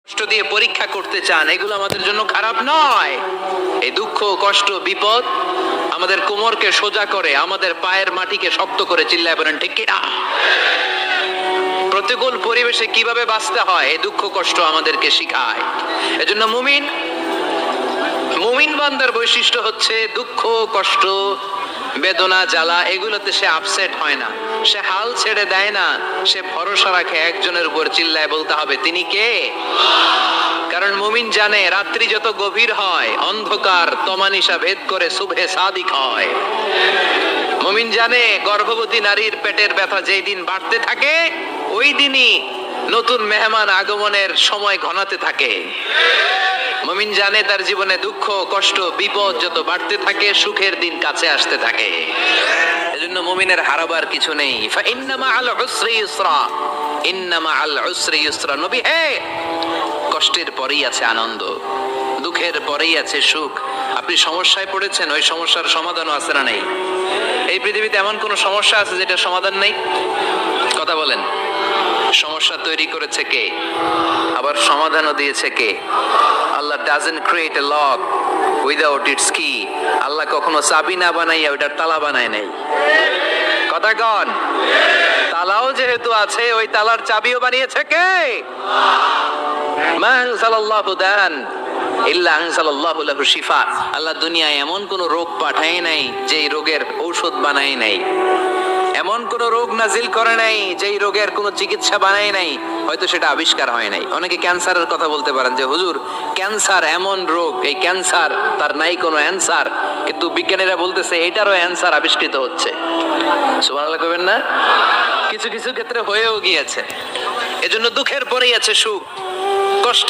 কষ্ট দিয়ে পরীক্ষা করতে চান, এগুলো আমাদের জন্য খারাপ নয়। এই দুঃখ, কষ্ট, বিপদ আমাদের কোমরকে সোজা করে, আমাদের পায়ের মাটিকে শক্ত করে। চিল্লায় বলেন ঠিক কিনা? প্রতিকূল পরিবেশে কিভাবে বাঁচতে হয় এই দুঃখ কষ্ট আমাদেরকে শিখায়। এজন্য মুমিন বান্দার বৈশিষ্ট্য হচ্ছে দুঃখ, কষ্ট, বেদনা, জ্বালা এগুলোতে সে আপসেট হয় না, সে হাল ছেড়ে দেয় না, সে ভরসা রাখে একজনের উপর। চিল্লায় বলতে হবে তিনি কে? কারণ মুমিন জানে রাত্রি যত গভীর হয় অন্ধকার তমানিসা ভেদ করে সুবহে সাদিক হয়। মুমিন জানে গর্ভবতী নারীর পেটের ব্যথা যেই দিন বাড়তে থাকে ওই দিনই নতুন মেহমান আগমনের সময় ঘনাতে থাকে। মুমিন জানে তার জীবনে দুঃখ, কষ্ট, বিপদ যত বাড়তে থাকে সুখের দিন কাছে আসতে থাকে। এজন্য মুমিনের হারাবার কিছু নেই। ফাইন্না মাআল উসরি ইউসরা, ইন্না মাআল উসরি ইউসরা। নবী হে, কষ্টের পরেই আছে আনন্দ, দুঃখের পরেই আছে সুখ। আপনি সমস্যায় পড়েছেন, ওই সমস্যার সমাধানও আছে না নেই? এই পৃথিবীতে এমন কোন সমস্যা আছে যেটা সমাধান নেই? কথা বলেন। সমস্যা তৈরি করেছে কে? আবার সমাধানও দিয়েছে কে? আল্লাহ doesn't create a lock without its key. আল্লাহ কখনো চাবি না বানাইয়া ওইটার তালা বানায় নাই। কথা কন। তালাও যেহেতু আছে ওই তালার চাবিও বানিয়েছে কে? মা আনজালাল্লাহু দান ইল্লা আনজালাল্লাহু লাহু শিফা। আল্লাহ দুনিয়ায় এমন কোন রোগ পাঠায় নাই যেই রোগের ঔষধ বানায় নাই, এমন কোন রোগ নাজিল করে নাই যেই রোগের কোন চিকিৎসা বানায় নাই, হয়তো সেটা আবিষ্কার হয় নাই। অনেকে ক্যান্সারের কথা বলতে পারেন যে হুজুর ক্যান্সার এমন রোগ, এই ক্যান্সার তার নাই কোনো অ্যান্সার, কিন্তু বিজ্ঞানীরা বলতেছে এটারও অ্যান্সার আবিষ্কৃত হচ্ছে। সুবহানাল্লাহ কইবেন না? কিছু কিছু ক্ষেত্রে হয়েও গিয়েছে। এজন্য দুঃখের পরেই আছে সুখ।